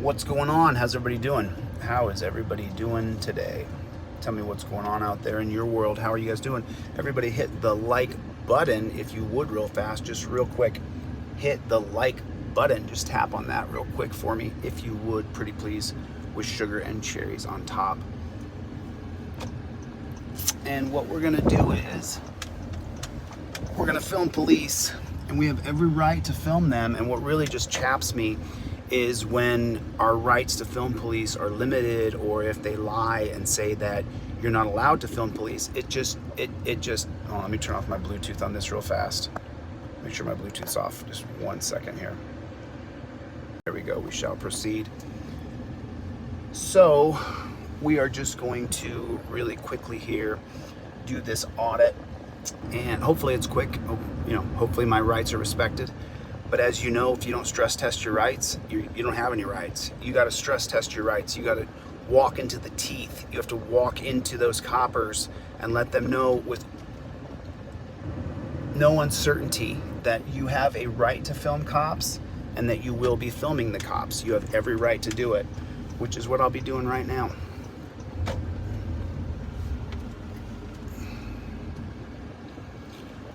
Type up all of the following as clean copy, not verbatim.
What's going on? How's everybody doing? How is everybody doing today? Tell me what's going on out there in your world. How are you guys doing? Everybody hit the like button if you would real fast, just real quick. Hit the like button. Just tap on that real quick for me if you would, pretty please, with sugar and cherries on top. And what we're gonna do is we're gonna film police, and we have every right to film them. And what really just chaps me is when our rights to film police are limited, or if they lie and say that you're not allowed to film police. It just, oh, let me turn off my Bluetooth on this real fast. Make sure my Bluetooth's off. Just 1 second here. There we go. We shall proceed. So we are just going to really quickly here do this audit, and hopefully it's quick. You know, hopefully my rights are respected. But as you know, if you don't stress test your rights, you don't have any rights. You got to stress test your rights. You got to walk into the teeth. You have to walk into those coppers and let them know with no uncertainty that you have a right to film cops and that you will be filming the cops. You have every right to do it, which is what I'll be doing right now.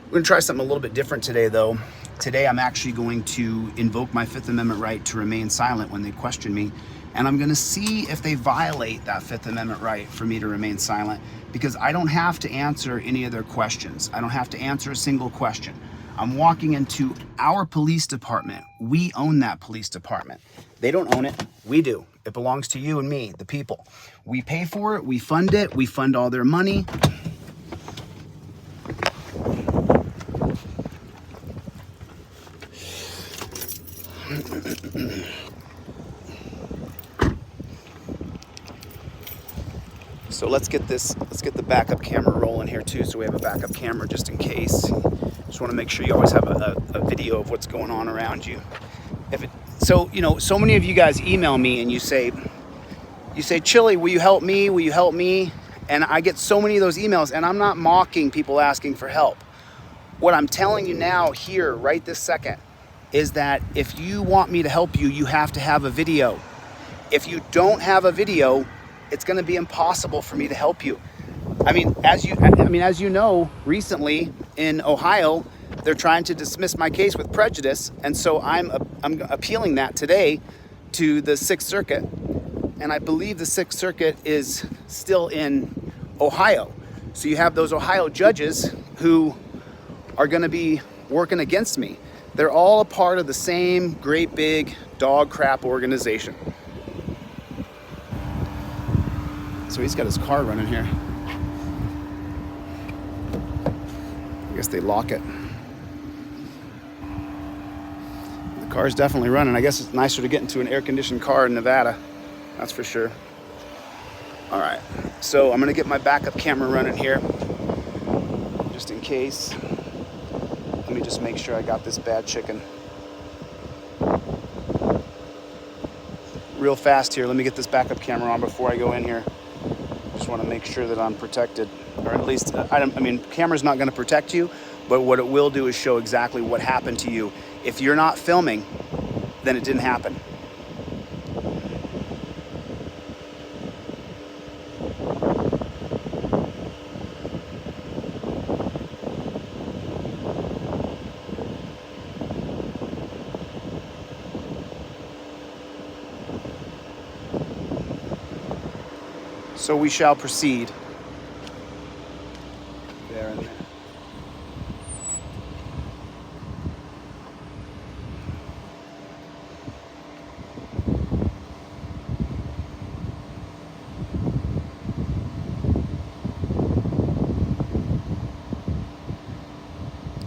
We're gonna try something a little bit different today though. Today I'm actually going to invoke my Fifth Amendment right to remain silent when they question me. And I'm gonna see if they violate that Fifth Amendment right for me to remain silent, because I don't have to answer any of their questions. I don't have to answer a single question. I'm walking into our police department. We own that police department. They don't own it, we do. It belongs to you and me, the people. We pay for it, we fund all their money. So let's get the backup camera rolling here too, so we have a backup camera just in case. Just want to make sure you always have a video of what's going on around you. So you know, so many of you guys email me and you say, Chille, will you help me? Will you help me? And I get so many of those emails, and I'm not mocking people asking for help. What I'm telling you now here, right this second, is that if you want me to help you, you have to have a video. If you don't have a video, it's going to be impossible for me to help you. I mean, as you know, recently in Ohio, they're trying to dismiss my case with prejudice, and so I'm appealing that today to the Sixth Circuit, and I believe the Sixth Circuit is still in Ohio. So you have those Ohio judges who are going to be working against me. They're all a part of the same great big dog crap organization. So he's got his car running here. I guess they lock it. The car's definitely running. I guess it's nicer to get into an air-conditioned car in Nevada. That's for sure. All right, so I'm gonna get my backup camera running here, just in case. Let me just make sure I got this bad chicken. Real fast here, let me get this backup camera on before I go in here. Just want to make sure that I'm protected, or at least, I mean, camera's not going to protect you, but what it will do is show exactly what happened to you. If you're not filming, then it didn't happen. So we shall proceed. There and there.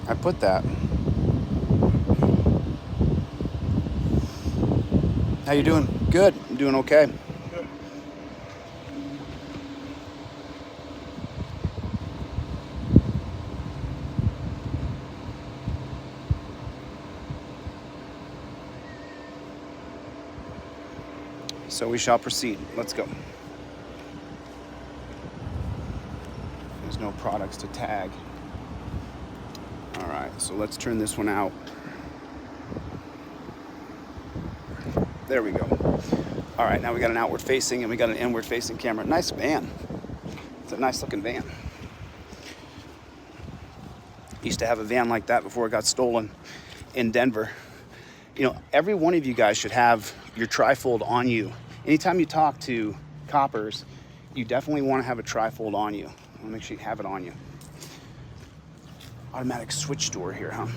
I put that. How you doing? Good. I'm doing okay. So we shall proceed. Let's go. There's no products to tag. All right, so let's turn this one out. There we go. All right, now we got an outward facing and we got an inward facing camera. Nice van. It's a nice looking van. Used to have a van like that before it got stolen in Denver. You know, every one of you guys should have your trifold on you. Anytime you talk to coppers, you definitely want to have a trifold on you. I want to make sure you have it on you. Automatic switch door here, huh?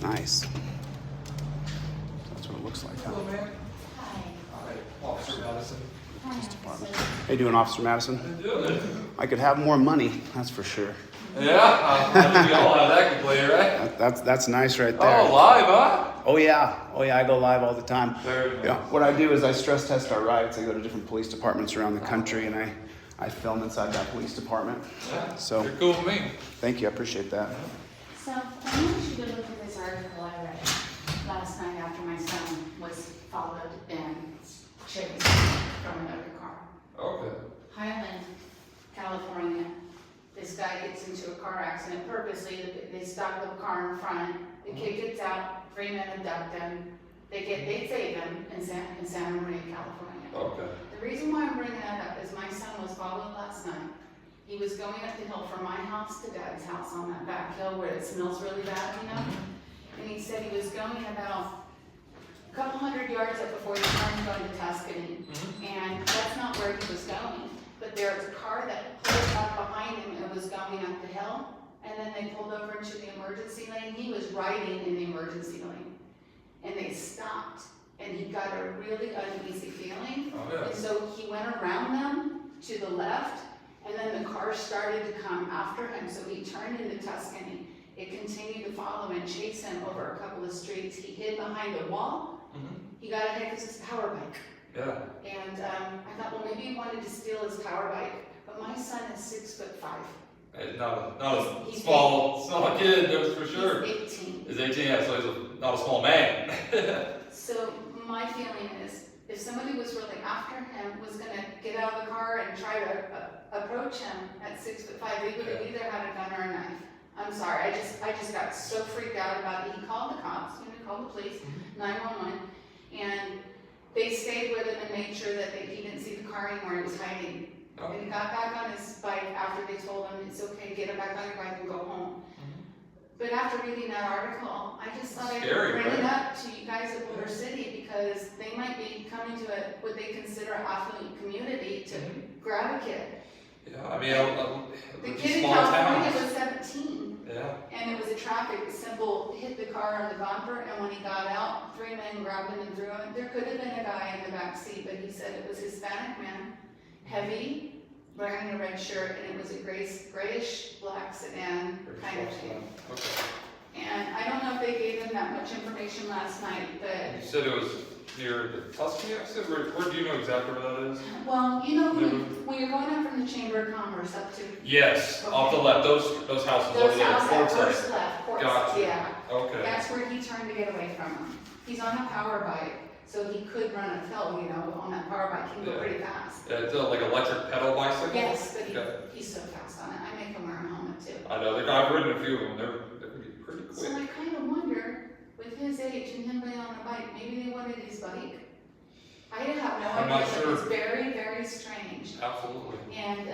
Nice. That's what it looks like, huh? Hello, man. Hi, Officer Madison. Police department. How you doing, Officer Madison? I'm doing. I could have more money, that's for sure. Yeah, I think we all have that complaint, right? That's nice right there. Oh, live, huh? Oh yeah, I go live all the time. Very nice. Yeah, what I do is I stress test our rides. I go to different police departments around the country and I film inside that police department. Yeah, So you're cool with me. thank you, I appreciate that. So I want you to look at this article I read last night after my son was followed and chased from another car. Okay. Highland, California. This guy gets into a car accident purposely. They stop the car in front. The kid gets out. 3 men abduct him. They save him in Santa Maria, California. Okay. The reason why I'm bringing that up is my son was followed last night. He was going up the hill from my house to Dad's house on that back hill where it smells really bad, you know? And he said he was going about a couple hundred yards up before he turned going to Tuscany. And that's not where he was going. But there was a car that pulled up behind him and was going up the hill. And then they pulled over into the emergency lane. He was riding in the emergency lane. And they stopped. And he got a really uneasy feeling. Oh, yeah. And so he went around them to the left. And then the car started to come after him. So he turned into Tuscany. It continued to follow and chase him over a couple of streets. He hid behind a wall. He got ahead because it's a power bike. Yeah. And I thought, well, maybe he wanted to steal his power bike. But my son is 6'5". Hey, not a small kid, that's for sure. He's 18. He's 18, yeah, so he's not a small man. So my feeling is, if somebody was really after him, was going to get out of the car and try to approach him at 6'5", they would have either had a gun or a knife. I'm sorry, I just got so freaked out about it. He called the cops, he called the police, 911, and they stayed with him and made sure that he didn't see the car anymore. He was hiding. Oh. And he got back on his bike after they told him it's okay, get back on your bike and go home. But after reading that article, I just thought I'd bring it up to you guys at Boulder City because they might be coming to what they consider an affluent community to grab a kid. Yeah, I mean, The kid in small California towns. was 17. Yeah. And it was a traffic symbol, hit the car on the bumper, and when he got out, 3 men grabbed him and threw him. There could have been a guy in the back seat, but he said it was a Hispanic man, heavy, wearing a red shirt, and it was a grayish black sedan kind of thing. Okay. And I don't know if they gave him that much information last night, but, You said it was near the Tuscany exit? Where do you know exactly where that is? well, you know, when you're going up from the Chamber of Commerce up to Yes, off the left, those houses over those there. houses Ford at side. first left, Fort Gotcha. Side, yeah. Okay. That's where he turned to get away from him. He's on a power bike, so he could run a hill, you know, on that power bike, he can go pretty fast. It's like electric pedal bicycle? Yes, but Okay. he's so fast on it. I make him wear a helmet too. I know, I've ridden a few of them, they're pretty So quick. I kind of wonder, with his age and him being on a bike, maybe they wanted his bike. I have no I'm idea, not but sure. it's very, very strange. Absolutely. And,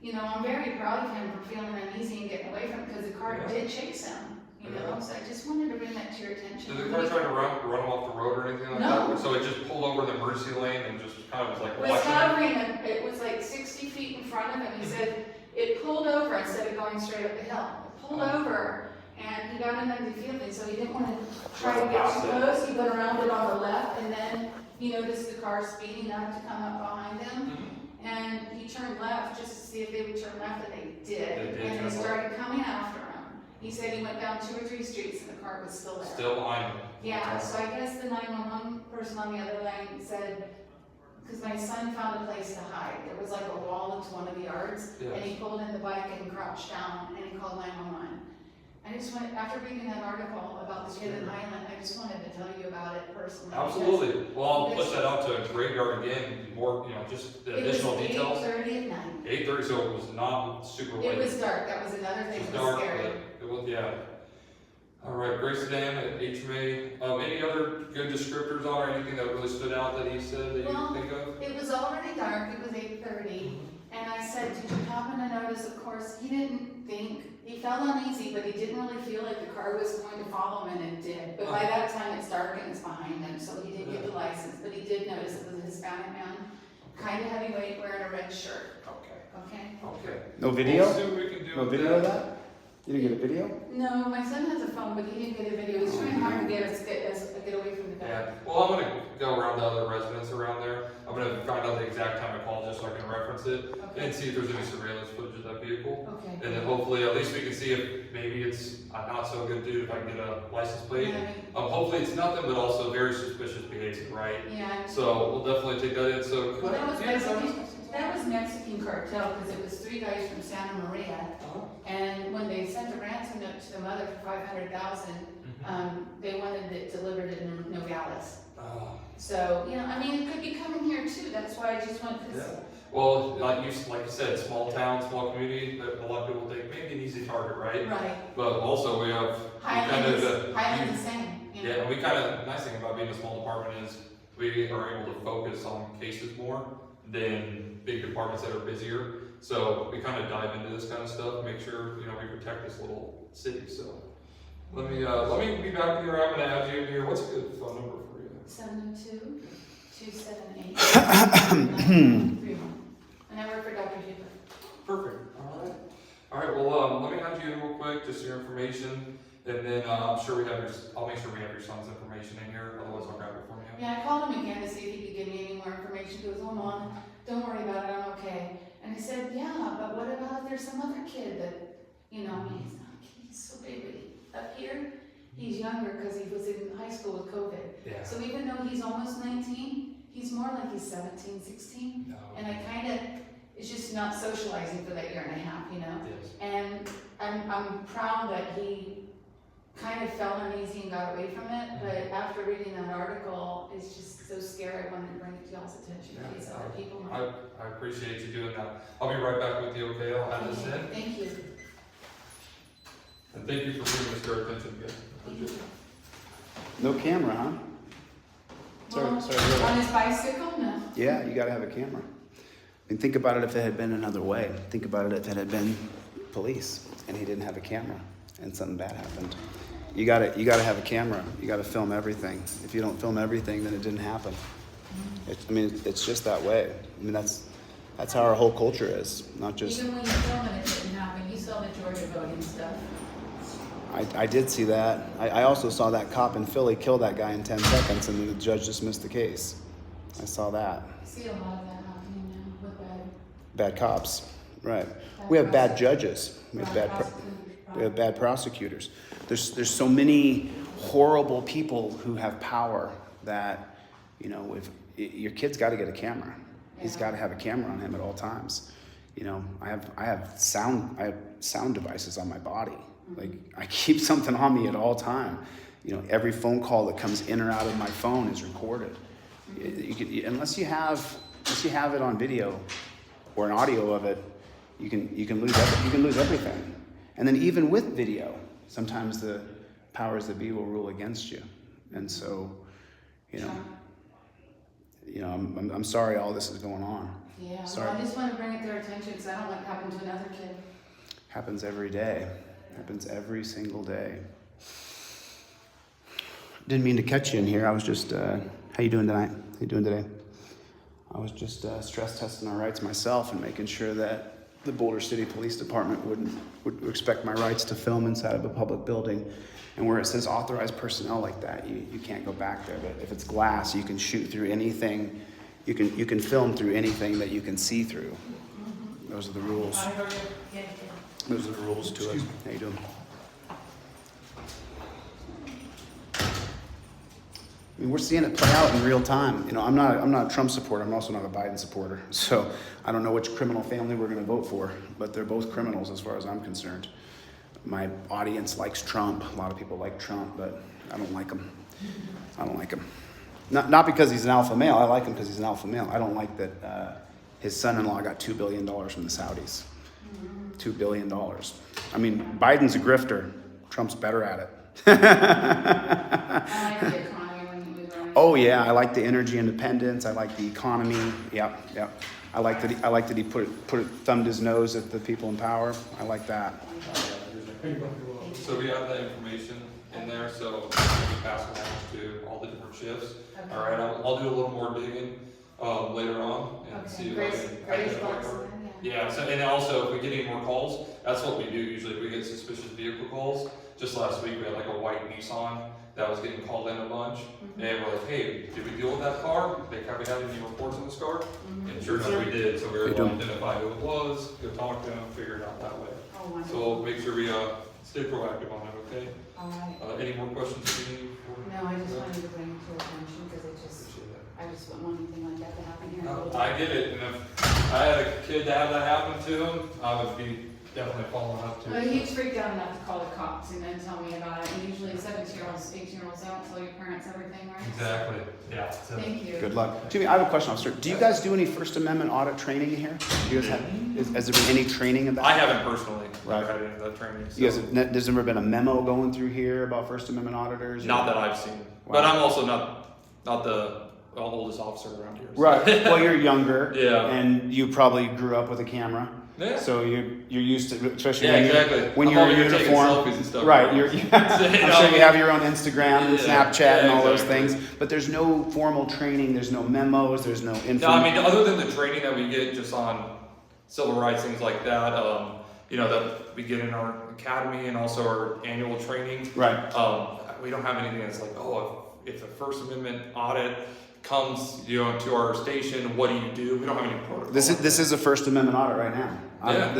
you know, I'm very proud of him for feeling uneasy and getting away from him, because the car Yeah. did chase him, you know, so I just wanted to bring that to your attention. Did the car try to run him off the road or anything like No. that? So it just pulled over in the emergency lane and just kind of was like It was watching? hovering, and it was like 60 feet in front of him. He said it pulled over instead of going straight up the hill. It pulled over, and he got in under the feeling, so he didn't want to try to get too close. He went around it on the left, and then he noticed the car speeding up to come up behind him. And he turned left just to see if they would turn left, and they did. They did And turn they started coming after him. He said he went down 2 or 3 streets, and the car was still there. Still behind him. Yeah, so I guess the 911 person on the other lane said, because my son found a place to hide. There was like a wall into one of the yards, and he pulled in the bike and crouched down, and he called 911. I just wanted, after reading that article about the kid in Highland, I just wanted to tell you about it personally. Absolutely. Well, I'll push that out to graveyard again, more, just the additional details. It was 8:30 at night. 8:30, so it was not super late. It was dark, that was another thing It was that was dark, scary. but it was, yeah. All right, Grace Dan at HMA. Any other good descriptors on or anything that really stood out that he said that you think of? It was already dark, it was 8:30, and I said, did you happen to notice, of course, he didn't think, he felt uneasy, but he didn't really feel like the car was going to follow him, and it did. But by that time, it's dark and it's behind him, so he didn't get the license, but he did notice it was a Hispanic man, kind of heavyweight, wearing a red shirt. Okay? No video? We'll see what we can do No with video that. of that? You didn't get a video? No, my son has a phone, but he didn't get a video. He's trying hard to get away from the Yeah, guy. well, I'm gonna go around the other residents around there. I'm gonna find out the exact time I called just so I can reference it and see if there's any surveillance footage of that vehicle. Okay. And then hopefully, at least we can see if maybe it's a not so good dude if I can get a license plate. Yeah, Hopefully it's nothing, but also very suspicious behavior, right? yeah. So we'll definitely take that in, so. Well, that was Mexican cartel, because it was 3 guys from Santa Maria. And when they sent a ransom note to the mother for $500,000, they wanted it delivered in Nogales. So, I mean, it could be coming here too. That's why I just want this. Yeah. Well, like you said, small town, small community, that a lot of people think maybe an easy target, right? Right. But also we have Highland is the same. Yeah, and we nice thing about being a small department is we are able to focus on cases more than big departments that are busier. So we kind of dive into this kind of stuff, make sure, we protect this little city, so. Let me be back here, I'm gonna add you in here. What's a good phone number for you? 702-278-931. And I work for Dr. Huber. Perfect, all right, well, let me add you in real quick, just your information, and then I'll make sure we have your son's information in here, otherwise I'll grab it from you. Yeah, I called him again to see if he could give me any more information. He goes, oh, Mom, don't worry about it, I'm okay. And I said, yeah, but what about if there's some other kid that, he's so big, but up here, he's younger because he was in high school with COVID. Yeah. So even though he's almost 19, he's more like he's 17, 16. No. And it's just not socializing for that year and a half, Yes. And I'm proud that he kind of felt uneasy and got away from it, but after reading that article, it's just so scary. I wanted to bring it to y'all's attention. Yeah, These other people. I appreciate you doing that. I'll be right back with you, okay? I'll add this in. Thank you. And thank you for bringing this to our attention again. Appreciate it. No camera, huh? Well, Sorry. on his bicycle, no. Yeah, you gotta have a camera. I mean, think about it if it had been another way. Think about it if it had been police and he didn't have a camera and something bad happened. You gotta have a camera. You gotta film everything. If you don't film everything, then it didn't happen. It's just that way. That's how our whole culture is. Not just. Even when you film it, it didn't happen. You saw the Georgia voting stuff. I did see that. I also saw that cop in Philly kill that guy in 10 seconds, and then the judge dismissed the case. I saw that. I see a lot of that happening now with Bad cops, right? We have bad judges. We have bad prosecutors. There's so many horrible people who have power that, if your kid's got to get a camera. He's got to have a camera on him at all times. I have sound devices on my body. Like, I keep something on me at all time. Every phone call that comes in or out of my phone is recorded. Unless you have it on video or an audio of it, you can lose everything. And then even with video, sometimes the powers that be will rule against you. And so, I'm sorry all this is going on. Yeah, Sorry. well, I just want to bring it to their attention because I don't want it to happen to another kid. Happens every day. Happens every single day. Didn't mean to catch you in here. I was just, how you doing tonight? How you doing today? I was just stress testing our rights myself and making sure that the Boulder City Police Department would respect my rights to film inside of a public building. And where it says authorized personnel like that, you can't go back there. But if it's glass, you can shoot through anything. You can film through anything that you can see through. Those are the rules. Those are the rules to it. How you doing? I mean, we're seeing it play out in real time. I'm not a Trump supporter. I'm also not a Biden supporter. So I don't know which criminal family we're going to vote for, but they're both criminals as far as I'm concerned. My audience likes Trump. A lot of people like Trump, but I don't like him. Not because he's an alpha male. I like him because he's an alpha male. I don't like that his son-in-law got $2 billion from the Saudis. $2 billion. I mean, Biden's a grifter. Trump's better at it. I like the economy when he was running. Oh yeah, I like the energy independence. I like the economy. Yep. I like that he thumbed his nose at the people in power. I like that. So we have that information in there, so we can pass it along to all the different shifts. Okay. All right, I'll do a little more digging later on and Okay. see if Grace I can. Bucks, Yeah, so, and also if we get any more calls, that's what we do usually. If we get suspicious vehicle calls, just last week we had like a white Nissan that was getting called in a bunch. And we're like, hey, did we deal with that car? Have we had any reports on this car? And sure enough, we did. So we were able to identify who it was, go talk to them, figure it out that way. Oh, wonderful. So we'll make sure we stay proactive on it, okay? All right. Any more questions for me? No, I just wanted to bring it to your attention because I just wouldn't want anything like that to happen here. in No, Boulder. I get it, and if I had a kid to have that happen to him, I would be definitely following up to Well, it. he's freaked out enough to call the cops and then tell me about it. And usually 17-year-olds, 18-year-olds don't tell your parents everything, right? Exactly, yeah. So. Thank you. Good luck. Jimmy, I have a question, officer. Do you guys do any First Amendment audit training in here? Do you guys have? Has there been any training of that? I haven't personally Right. had any of that training. So. You guys, there's never been a memo going through here about First Amendment auditors? or- Not that I've seen, Wow. but I'm also not the oldest officer around here. So. Right. Well, you're younger. Yeah. And you probably grew up with a camera. Yeah. So you're used to, especially Yeah, when exactly. when I'm you're over in here taking uniform. selfies and stuff. Right. I'm sure you have your own Instagram and Yeah, Snapchat and all those exactly. things. But there's no formal training. There's no memos. There's no info. No, I mean, other than the training that we get just on civil rights, things like that, that we get in our academy and also our annual training. Right. We don't have anything that's like, if a First Amendment audit comes, to our station, what do you do? We don't have any protocol. This is a First Amendment audit right now. Yeah.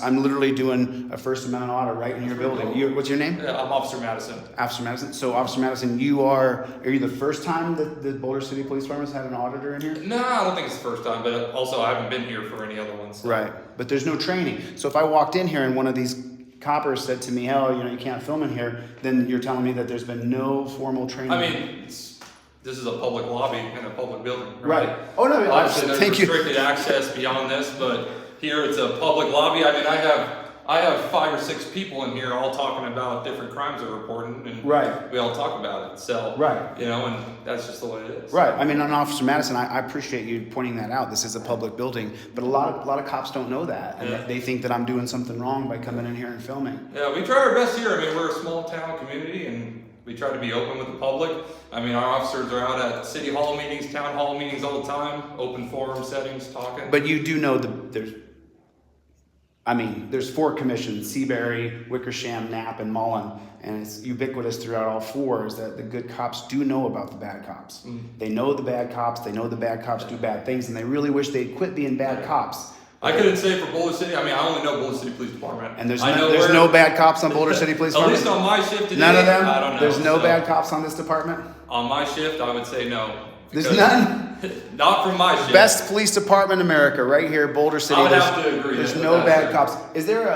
I'm literally doing a First Amendment audit right in your building. What's your name? Yeah, I'm Officer Madison. Officer Madison. So Officer Madison, are you the first time that the Boulder City Police Department's had an auditor in here? No, I don't think it's the first time, but also I haven't been here for any other ones. So. Right. But there's no training. So if I walked in here and one of these coppers said to me, you can't film in here, then you're telling me that there's been no formal training. I mean, this is a public lobby and a public building, Right. right? Oh, no, Obviously, there's thank you. restricted access beyond this, but here it's a public lobby. I mean, I have 5 or 6 people in here all talking about different crimes they're reporting, and Right. we all talk about it. So, Right. and that's just the way it is. Right. I mean, on Officer Madison, I appreciate you pointing that out. This is a public building, but a lot of cops don't know that, and Yeah. they think that I'm doing something wrong by coming in here and filming. Yeah, we try our best here. I mean, we're a small town community, and we try to be open with the public. I mean, our officers are out at city hall meetings, town hall meetings all the time, open forum settings, talking. But you do know there's 4 commissions: Seabury, Wickersham, Knapp, and Mullen, and it's ubiquitous throughout all 4 is that the good cops do know about the bad cops. They know the bad cops. They know the bad cops do bad things, and they really wish they'd quit being bad cops. I couldn't say for Boulder City. I mean, I only know Boulder City Police Department. And there's no bad cops on Boulder City Police At Department? least on my shift today. None of them? I don't know. There's no So, bad cops on this department? On my shift, I would say no. There's because- none? Not from my shift. Best police department in America, right here, Boulder City. I would There's- have to agree There's with no that, bad sir. cops. Is there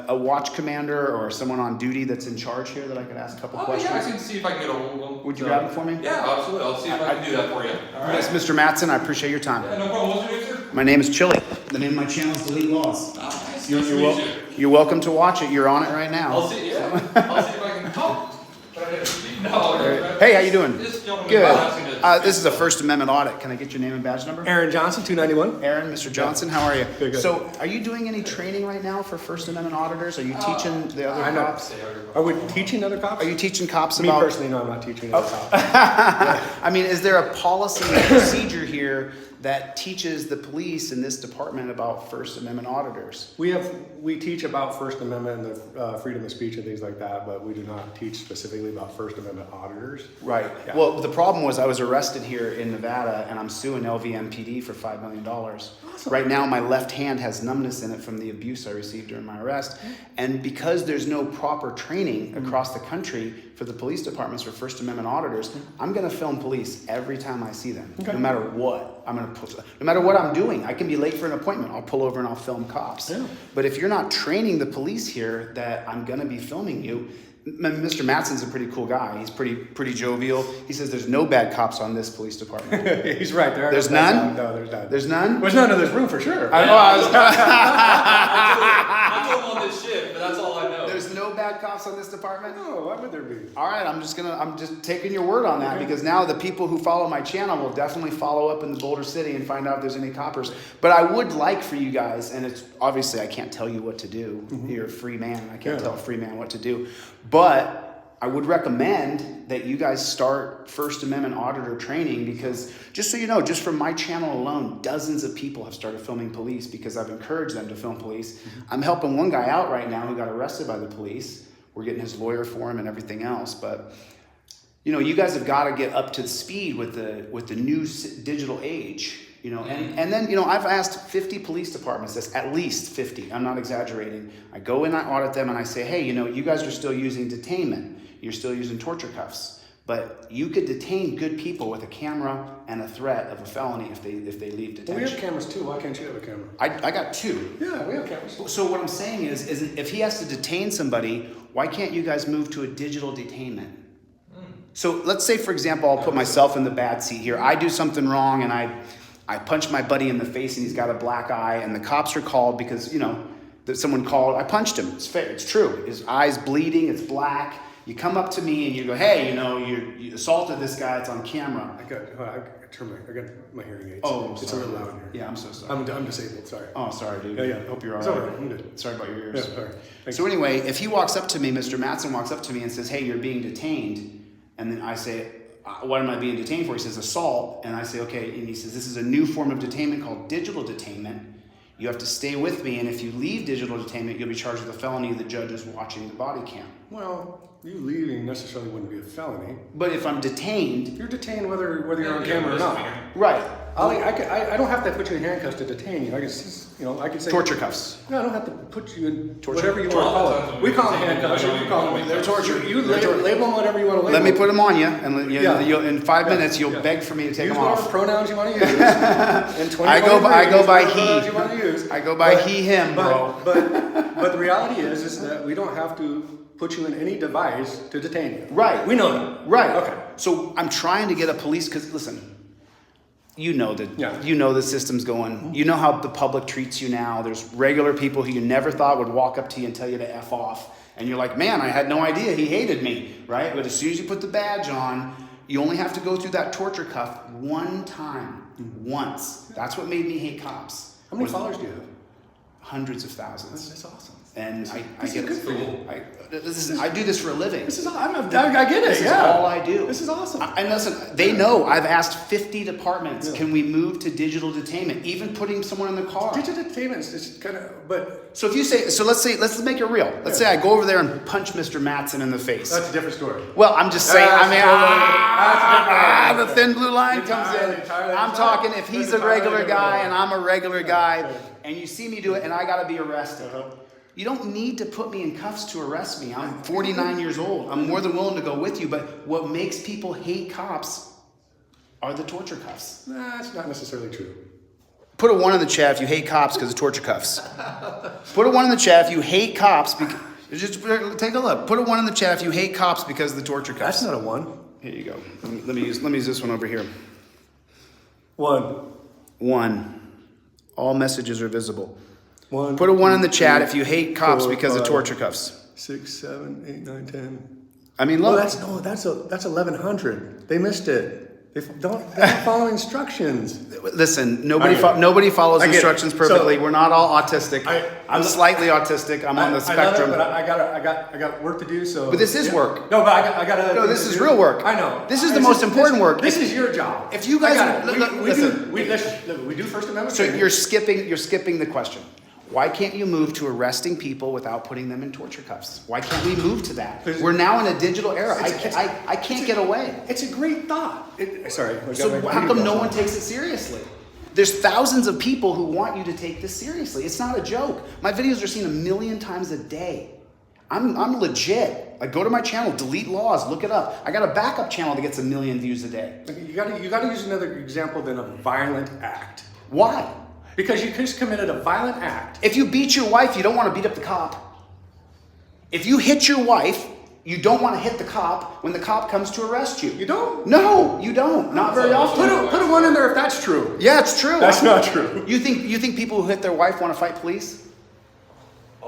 a watch commander or someone on duty that's in charge here that I could ask a couple Oh, questions? yeah, I can see if I can get a hold of them. Would you So- grab them for me? Yeah, absolutely. I'll see if I can do that for you. All right. Yes, Mr. Matson, I appreciate your time. Yeah, no problem. What's your name, sir? My name is Chille. The name of my channel is Delete Lawz. Oh, nice. You're, Nice to you're, meet wel- you. you're welcome to watch it. You're on it right now. I'll see. Yeah. I'll see if I can. Oh. No. Hey, how you doing? This gentleman Good. was asking to- This is a First Amendment audit. Can I get your name and badge number? Aaron Johnson, 291. Aaron, Mr. Johnson, how are you? Good, good. So, are you doing any training right now for First Amendment auditors? Are you teaching the other I know. cops? Are we teaching other cops? Are you teaching cops Me about? personally, no, I'm not teaching other cops. I mean, is there a policy and procedure here that teaches the police in this department about First Amendment auditors? We teach about First Amendment and the freedom of speech and things like that, but we do not teach specifically about First Amendment auditors. Right. Yeah. Well, the problem was I was arrested here in Nevada, and I'm suing LVMPD for $5 million. Awesome. Right now, my left hand has numbness in it from the abuse I received during my arrest. And because there's no proper training across the country for the police departments for First Amendment auditors, I'm going to film police every time I see them, Okay. no matter what. No matter what I'm doing. I can be late for an appointment. I'll pull over and I'll film cops. Yeah. But if you're not training the police here that I'm going to be filming you, Mr. Matson's a pretty cool guy. He's pretty jovial. He says there's no bad cops on this police department. He's right. There's none? No, there's none. There's none? There's none in this room for sure. I know. I told him on this shit, but that's all I know. There's no bad have cops on this department? No, why would there be? All right, I'm just taking your word on that, Okay. because now the people who follow my channel will definitely follow up in the Boulder City and find out if there's any coppers. But I would like for you guys, and it's obviously I can't tell you what to do. You're a free man. I can't tell a free man what to do. But I would recommend that you guys start First Amendment auditor training, because just so you know, just from my channel alone, dozens of people have started filming police because I've encouraged them to film police. I'm helping one guy out right now who got arrested by the police. We're getting his lawyer for him and everything else. But you know, you guys have got to get up to speed with the new digital age. You know, and then, you know, I've asked 50 police departments this, at least 50. I'm not exaggerating. I go in, I audit them, and I say, hey, you know, you guys are still using detainment. You're still using torture cuffs. But you could detain good people with a camera and a threat of a felony if they leave detention. Well, we have cameras too. Why can't you have a camera? I got 2. Yeah, we have cameras. So what I'm saying is if he has to detain somebody, why can't you guys move to a digital detainment? So let's say, for example, I'll put myself in the bad seat here. I do something wrong, and I punch my buddy in the face, and he's got a black eye, and the cops are called because, you know, that someone called. I punched him. It's fair. It's true. His eye's bleeding. It's black. You come up to me and you go, hey, you know, you assaulted this guy. It's on camera. I got my hearing aids. Oh, it's a sorry. little loud in here. Yeah, I'm so sorry. I'm disabled. Sorry. Oh, sorry, dude. Yeah. Hope you're all It's right. all right. I'm good. Sorry about your ears. Yeah, sorry. Thanks. So anyway, if he walks up to me, Mr. Matson walks up to me and says, hey, you're being detained. And then I say, what am I being detained for? He says, assault. And I say, okay. And he says, this is a new form of detainment called digital detainment. You have to stay with me. And if you leave digital detainment, you'll be charged with a felony. The judge is watching the body cam. Well, you leaving necessarily wouldn't be a felony. But if I'm detained. You're detained whether you're on camera or not. Right. I don't have to put you in handcuffs to detain you. I can say Torture cuffs. No, I don't have to put you in Torture. whatever you want to call it. We call them handcuffs. You call them. They're torture. You label them whatever you want to label. Let me put them on you, and Yeah. in 5 minutes you'll beg for me to take Use them whatever off. pronouns you want to use. In 2023, I go by use whatever he. pronouns you want to use. I go by he, him, bro. But the reality is that we don't have to put you in any device to detain you. Right. We know that. Right. Okay. So I'm trying to get a police, because listen, you know Yeah. you know the system's going. You know how the public treats you now. There's regular people who you never thought would walk up to you and tell you to F off. And you're like, man, I had no idea he hated me, right? But as soon as you put the badge on, you only have to go through that torture cuff one time. Once. That's what made me hate cops. How many followers do you have? Hundreds of thousands. That's awesome. And I This get is good for you. I do this for a living. This is I get it. This is yeah. all I do. This is awesome. And listen, they know I've asked 50 departments, Yeah. can we move to digital detainment? Even putting someone in the car. Digital detainment is kind of, but So if you say, let's make it real. Let's say I go over there and punch Mr. Matson in the face. that's a different story. Well, I'm just saying, That's the thin blue line comes in. Entirely I'm talking if he's a entirely regular different guy story. and I'm a regular guy, okay. and you see me do it and I gotta be arrested. Uh-huh. You don't need to put me in cuffs to arrest me. I'm 49 years old. I'm more than willing to go with you, but what makes people hate cops are the torture cuffs. Nah, that's not necessarily true. Put a 1 in the chat if you hate cops because of torture cuffs. Put a 1 in the chat if you hate cops because, just take a look. Put a 1 in the chat if you hate cops because of the torture cuffs. That's not a 1. Here you go. Let me use this one over here. 1. 1. All messages are visible. 1. Put a 1 in the chat if you hate cops 4, because of 5, torture cuffs. 6, 7, 8, 9, 10. I mean, Oh, look. that's 1100. They missed it. They don't follow instructions. Listen, nobody I get it. nobody follows I get it. instructions perfectly. So- We're not all autistic. I'm slightly autistic. I'm on the spectrum. I love it, but I got work to do. So. But this is work. No, but I got. No, this is real work. I know. This is the most important work. This is your job. If you guys- I got it. listen. We do First Amendment. So training. you're skipping the question. Why can't you move to arresting people without putting them in torture cuffs? Why can't we move to that? We're now in a digital era. I can't get away. It's a great thought. Sorry. So how come no one takes it seriously? There's thousands of people who want you to take this seriously. It's not a joke. My videos are seen 1 million times a day. I'm legit. I go to my channel, delete Lawz, look it up. I got a backup channel that gets 1 million views a day. You got to use another example than a violent act. Why? Because you just committed a violent act. If you beat your wife, you don't want to beat up the cop. If you hit your wife, you don't want to hit the cop when the cop comes to arrest you. You don't? No, you don't. Not very often. Put a 1 in there if that's true. Yeah, it's true. That's not true. You think people who hit their wife want to fight police?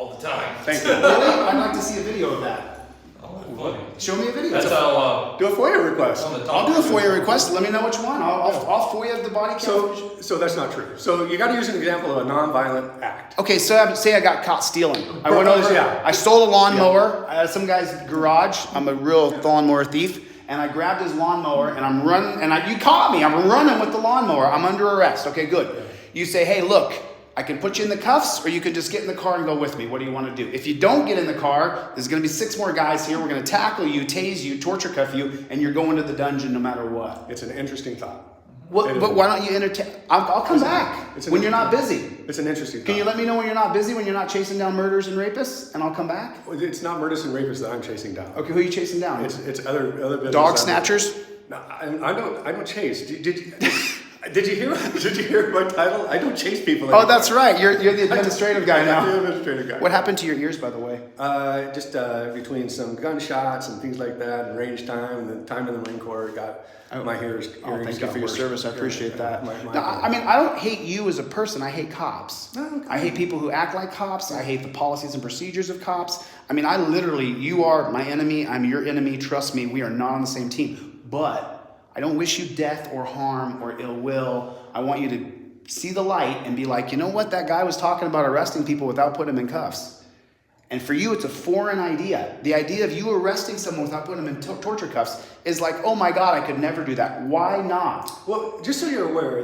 All the time. Thank you. Really? I'd like to see a video of that. Oh, funny. Show me a video. That's how, Do a FOIA request. on the top. I'll do a FOIA request. Let me know which one. I'll FOIA the body cam. So that's not true. So you got to use an example of a non-violent act. Okay, so say I got caught stealing. I went over. Yeah. I stole a lawnmower out of some guy's garage. I'm a real lawnmower thief, and I grabbed his lawnmower and I'm running. And you caught me. I'm running with the lawnmower. I'm under arrest. Okay, good. You say, hey, look, I can put you in the cuffs, or you can just get in the car and go with me. What do you want to do? If you don't get in the car, there's going to be 6 more guys here. We're going to tackle you, tase you, torture cuff you, and you're going to the dungeon no matter what. It's an interesting thought. But why don't you entertain? I'll come back when you're not busy. It's an interesting thought. Can you let me know when you're not busy, when you're not chasing down murderers and rapists, and I'll come back? It's not murders and rapists that I'm chasing down. Okay, who are you chasing down? It's other business. Dog snatchers? No, I don't chase. Did you hear my title? I don't chase people anymore. Oh, that's right. You're the administrative guy I'm now. the administrative guy. What happened to your ears, by the way? Just between some gunshots and things like that, and range time, and the time in the Marine Corps, got my ears. Oh, thank you for your worse. service. I appreciate that. My No, I mean, I don't hate you as a person. I hate cops. Oh, okay. I hate people who act like cops. I hate the policies and procedures of cops. I mean, you are my enemy. I'm your enemy. Trust me, we are not on the same team. But I don't wish you death or harm or ill will. I want you to see the light and be like, you know what? That guy was talking about arresting people without putting them in cuffs. And for you, it's a foreign idea. The idea of you arresting someone without putting them in torture cuffs is like, oh my God, I could never do that. Why not? Well, just so you're aware,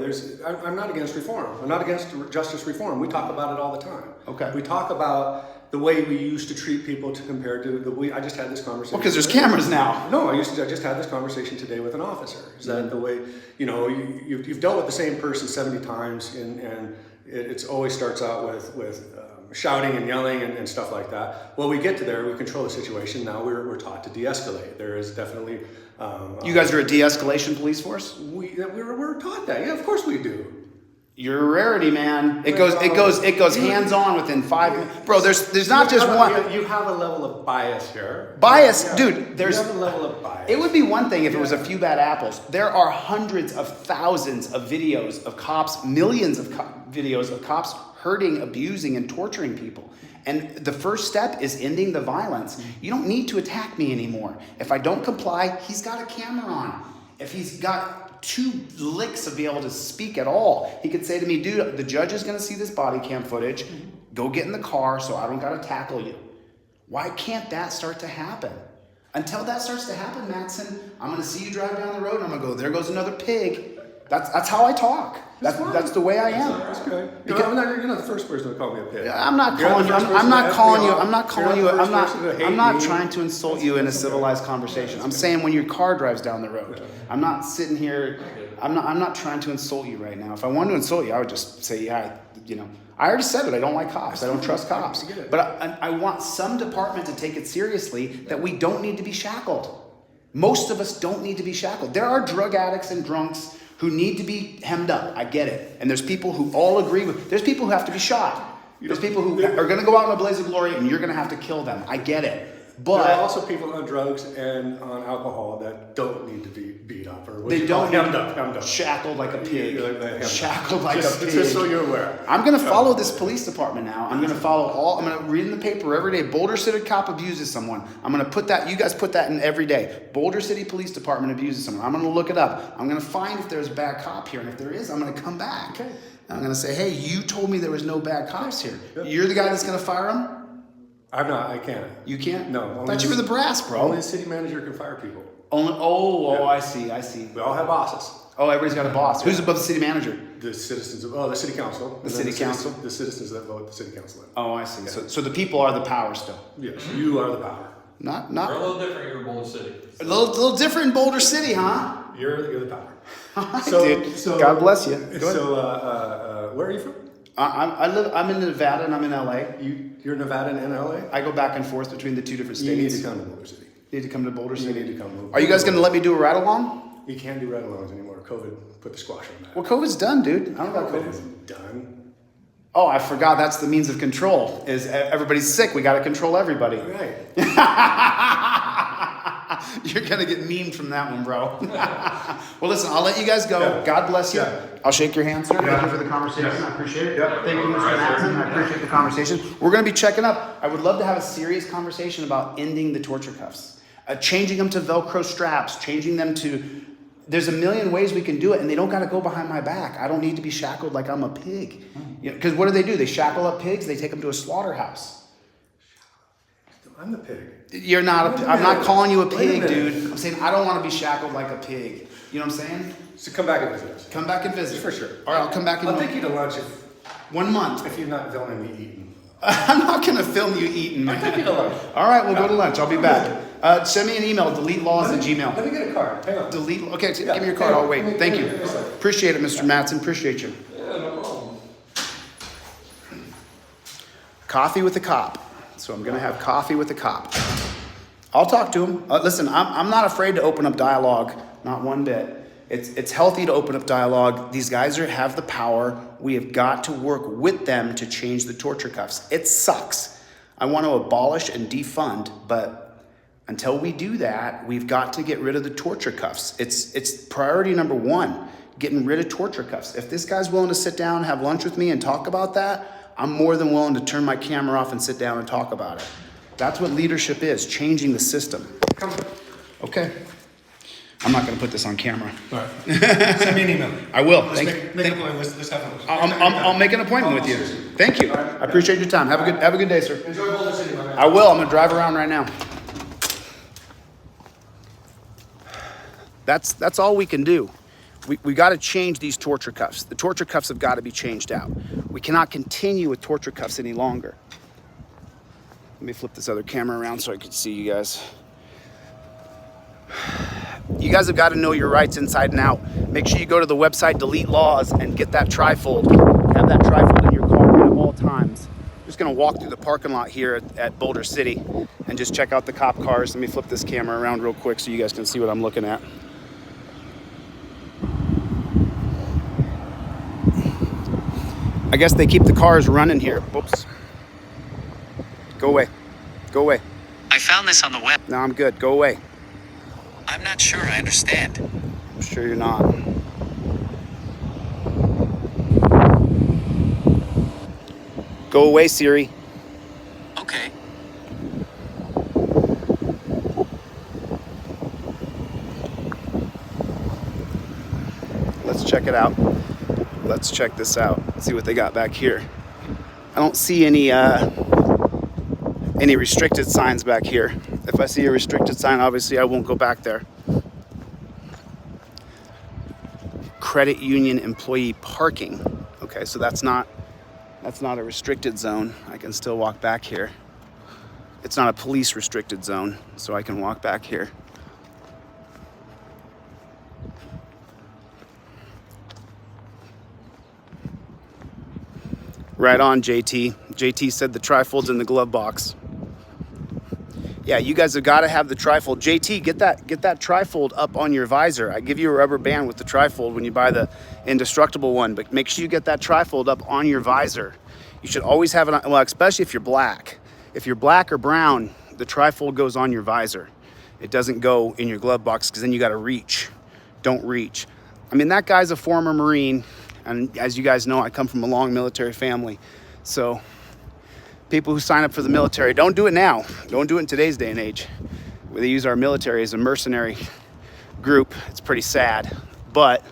I'm not against reform. I'm not against justice reform. We talk about it all the time. Okay. We talk about the way we used to treat people compared to the way I just had this conversation. Well, because there's cameras now. No, I just had this conversation today with an officer. Is that the way, you've dealt with the same person 70 times, and it always starts out with shouting and yelling and stuff like that. Well, we get to there, we control the situation. Now we're taught to de-escalate. There is definitely. You guys are a de-escalation police force? We're taught that. Yeah, of course we do. You're a rarity, man. It goes hands on within 5 minutes. Bro, there's not just one. You have a level of bias here. Bias, Yeah. dude. You have a level of bias. It would be one thing if it was a few bad apples. There are hundreds of thousands of videos of cops, millions of videos of cops hurting, abusing, and torturing people. And the first step is ending the violence. You don't need to attack me anymore. If I don't comply, he's got a camera on. If he's got 2 licks of being able to speak at all, he could say to me, dude, the judge is going to see this body cam footage. Go get in the car so I don't got to tackle you. Why can't that start to happen? Until that starts to happen, Matson, I'm going to see you drive down the road and I'm going to go, there goes another pig. That's how I talk. That's the way I am. That's good. You're not the first person to call me a pig. I'm not calling you. I'm not trying to insult you in a civilized conversation. I'm saying when your car drives down the road. I'm not sitting here. I'm not trying to insult you right now. If I wanted to insult you, I would just say, yeah, I already said it. I don't like cops. I don't trust cops. But I want some department to take it seriously that we don't need to be shackled. Most of us don't need to be shackled. There are drug addicts and drunks who need to be hemmed up. I get it. And there's people who all agree with, there's people who have to be shot. There's people who are going to go out in a blaze of glory and you're going to have to kill them. I get it. But there are also people on drugs and on alcohol that don't need to be beat up or they don't hemmed up. Shackled like a pig. Shackled like a pig. Just so you're aware. I'm going to follow this police department now. I'm going to follow I'm going to read in the paper every day. Boulder City cop abuses someone. I'm going to put that, you guys put that in every day. Boulder City Police Department abuses someone. I'm going to look it up. I'm going to find if there's a bad cop here. And if there is, I'm going to come back. Okay. I'm going to say, hey, you told me there was no bad cops here. Yep. You're the guy that's going to fire them? I'm not. I can't. You can't? No. I thought you were the brass, bro. Only the city manager can fire people. I see. We all have bosses. Oh, everybody's got a boss. Who's above the city manager? The citizens of, the city council. The city council? The citizens that vote the city council in. Oh, I see. Yeah. So the people are the power still. Yes, you are the power. We're a little different here in Boulder City. A little different in Boulder City, huh? You're the power. Dude, God bless you. So, where are you from? I'm in Nevada and I'm in LA. You're in Nevada and in LA? I go back and forth between the 2 different states. You need to come to Boulder City. Need to come to Boulder City. You need to come. Are you guys going to let me do a ride-along? You can't do ride-alongs anymore. COVID put the squash on that. Well, COVID's done, dude. I don't got COVID COVID. isn't done. Oh, I forgot that's the means of control. Is everybody's sick, we got to control everybody. Right. You're gonna get memed from that one, bro. Well, listen, I'll let you guys go. Yeah. God bless you. Yeah. I'll shake your hand, sir. Yeah. Thank you for the conversation. Yes. I appreciate it. Yeah. Thank you, Mr. Matson. I appreciate the conversation. We're gonna be checking up. I would love to have a serious conversation about ending the torture cuffs, changing them to Velcro straps, changing them to. There's a million ways we can do it, and they don't got to go behind my back. I don't need to be shackled like I'm a pig. Because what do? They shackle up pigs. They take them to a slaughterhouse. I'm the pig. You're not. I'm not calling you a Wait a pig, minute. dude. I'm saying I don't want to be shackled like a pig. You know what I'm saying? So come back and visit us. Come back and visit. For sure. All right, I'll come back in I'll take you to lunch if 1 month. you're not filming me eating. I'm not gonna film you eating, man. I'll take you to lunch. All right, we'll go to lunch. I'll be back. Send me an email. Delete Lawz at Gmail. Let me get a card. Hang on. Delete. Okay, Yeah, give me your card. hang on. I'll wait. Give me- Thank give you. me a second. Appreciate it, Mr. Matson. Appreciate you. Yeah, no problem. Coffee with a cop. So I'm gonna have coffee with a cop. I'll talk to him. Listen, I'm not afraid to open up dialogue. Not one bit. It's healthy to open up dialogue. These guys have the power. We have got to work with them to change the torture cuffs. It sucks. I want to abolish and defund, but until we do that, we've got to get rid of the torture cuffs. It's priority number one, getting rid of torture cuffs. If this guy's willing to sit down, have lunch with me and talk about that, I'm more than willing to turn my camera off and sit down and talk about it. That's what leadership is, changing the system. Come. Okay. I'm not going to put this on camera. All right. Send me an email. I will. Let's Thank make you. an appointment. Let's have lunch. I'll make an appointment with you. Thank you. I appreciate your time. Have a good day, sir. Enjoy Boulder City, my man. I will. I'm going to drive around right now. That's all we can do. We got to change these torture cuffs. The torture cuffs have got to be changed out. We cannot continue with torture cuffs any longer. Let me flip this other camera around so I can see you guys. You guys have got to know your rights inside and out. Make sure you go to the website, delete Lawz, and get that trifold. Have that trifold in your car at all times. I'm just going to walk through the parking lot here at Boulder City and just check out the cop cars. Let me flip this camera around real quick so you guys can see what I'm looking at. I guess they keep the cars running here. Whoops. Go away. Go away. I found this on the web. No, I'm good. Go away. I'm not sure I understand. I'm sure you're not. Go away, Siri. Okay. Let's check it out. Let's check this out. See what they got back here. I don't see any restricted signs back here. If I see a restricted sign, obviously I won't go back there. Credit union employee parking. Okay, so that's not a restricted zone. I can still walk back here. It's not a police restricted zone, so I can walk back here. Right on, JT. JT said the trifold's in the glove box. Yeah, you guys have got to have the trifold. JT, get that trifold up on your visor. I give you a rubber band with the trifold when you buy the indestructible one, but make sure you get that trifold up on your visor. You should always have it on, well, especially if you're black. If you're black or brown, the trifold goes on your visor. It doesn't go in your glove box because then you got to reach. Don't reach. I mean, that guy's a former Marine, and as you guys know, I come from a long military family. So people who sign up for the military, don't do it now. Don't do it in today's day and age, where they use our military as a mercenary group. It's pretty sad. But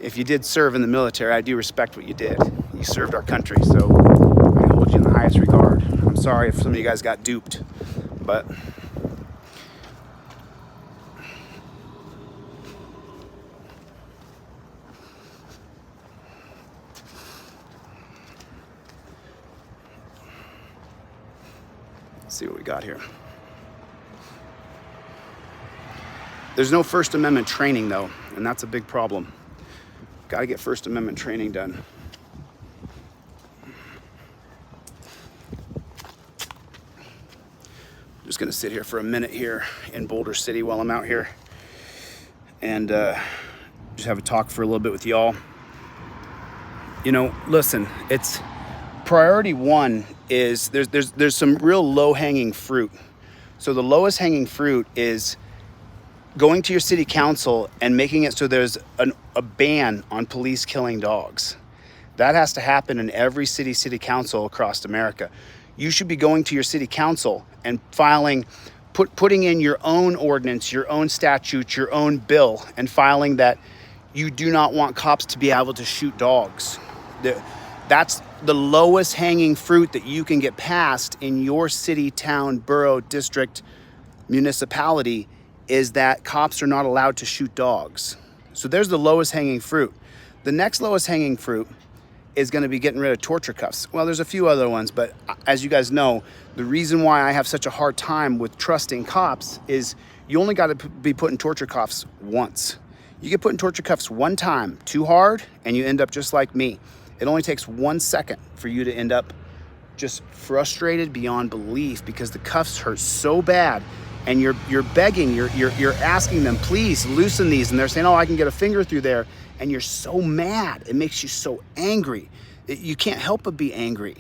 if you did serve in the military, I do respect what you did. You served our country, so I hold you in the highest regard. I'm sorry if some of you guys got duped, but let's see what we got here. There's no First Amendment training though, and that's a big problem. Got to get First Amendment training done. I'm just gonna sit here for a minute here in Boulder City while I'm out here and just have a talk for a little bit with y'all. You know, listen, it's priority one is there's some real low-hanging fruit. So the lowest hanging fruit is going to your city council and making it so there's a ban on police killing dogs. That has to happen in every city council across America. You should be going to your city council and putting in your own ordinance, your own statute, your own bill, and filing that you do not want cops to be able to shoot dogs. That's the lowest hanging fruit that you can get passed in your city, town, borough, district, municipality, is that cops are not allowed to shoot dogs. So there's the lowest hanging fruit. The next lowest hanging fruit is going to be getting rid of torture cuffs. Well, there's a few other ones, but as you guys know, the reason why I have such a hard time with trusting cops is you only got to be put in torture cuffs once. You get put in torture cuffs one time too hard and you end up just like me. It only takes 1 second for you to end up just frustrated beyond belief because the cuffs hurt so bad, and you're begging, you're asking them, please loosen these, and they're saying, oh, I can get a finger through there. And you're so mad. It makes you so angry. You can't help but be angry,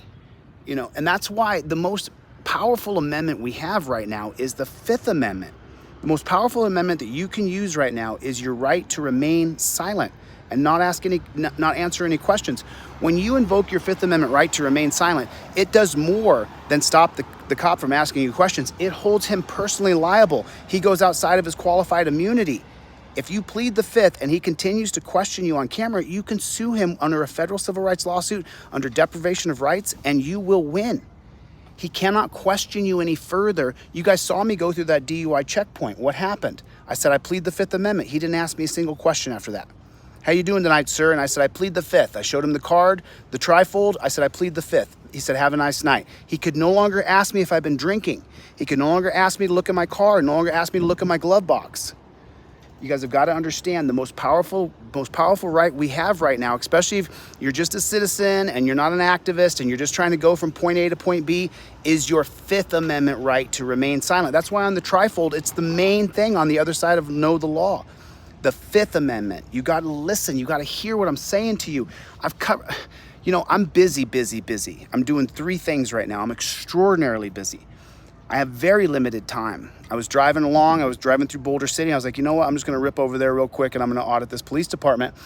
you know? And that's why the most powerful amendment we have right now is the Fifth Amendment. The most powerful amendment that you can use right now is your right to remain silent and not answer any questions. When you invoke your Fifth Amendment right to remain silent, it does more than stop the cop from asking you questions. It holds him personally liable. He goes outside of his qualified immunity. If you plead the Fifth and he continues to question you on camera, you can sue him under a federal civil rights lawsuit under deprivation of rights, and you will win. He cannot question you any further. You guys saw me go through that DUI checkpoint. What happened? I said, I plead the Fifth Amendment. He didn't ask me a single question after that. How you doing tonight, sir? And I said, I plead the Fifth. I showed him the card, the trifold. I said, I plead the Fifth. He said, have a nice night. He could no longer ask me if I've been drinking. He could no longer ask me to look at my car, no longer ask me to look at my glove box. You guys have got to understand the most powerful right we have right now, especially if you're just a citizen and you're not an activist and you're just trying to go from point A to point B, is your Fifth Amendment right to remain silent. That's why on the trifold, it's the main thing on the other side of know the law. The Fifth Amendment. You got to listen. You got to hear what I'm saying to you. I'm busy. I'm doing 3 things right now. I'm extraordinarily busy. I have very limited time. I was driving through Boulder City. I was like, you know what? I'm just going to rip over there real quick and I'm going to audit this police department.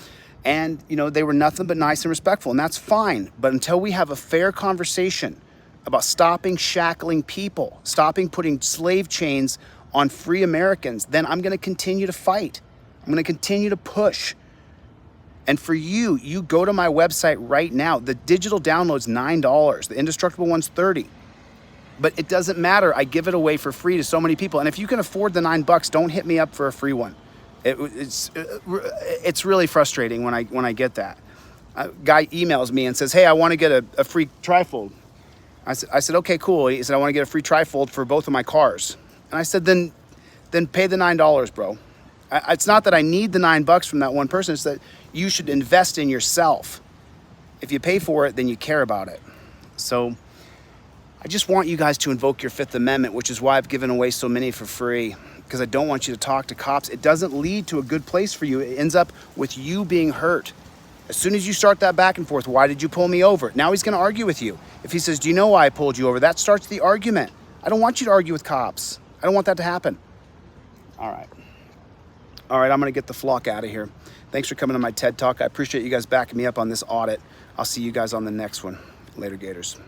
And, they were nothing but nice and respectful, and that's fine. But until we have a fair conversation about stopping shackling people, stopping putting slave chains on free Americans, then I'm going to continue to fight. I'm going to continue to push. And for you go to my website right now. The digital download's $9. The indestructible one's $30. But it doesn't matter. I give it away for free to so many people. And if you can afford the $9, don't hit me up for a free one. It's really frustrating when I get that. A guy emails me and says, hey, I want to get a free trifold. I said, okay, cool. He said, I want to get a free trifold for both of my cars. And I said, then pay the $9, bro. It's not that I need the $9 from that one person. It's that you should invest in yourself. If you pay for it, then you care about it. So I just want you guys to invoke your Fifth Amendment, which is why I've given away so many for free, because I don't want you to talk to cops. It doesn't lead to a good place for you. It ends up with you being hurt. As soon as you start that back and forth, why did you pull me over? Now he's going to argue with you. If he says, do you know why I pulled you over? That starts the argument. I don't want you to argue with cops. I don't want that to happen. All right, I'm going to get the flock out of here. Thanks for coming to my TED Talk. I appreciate you guys backing me up on this audit. I'll see you guys on the next one. Later, Gators.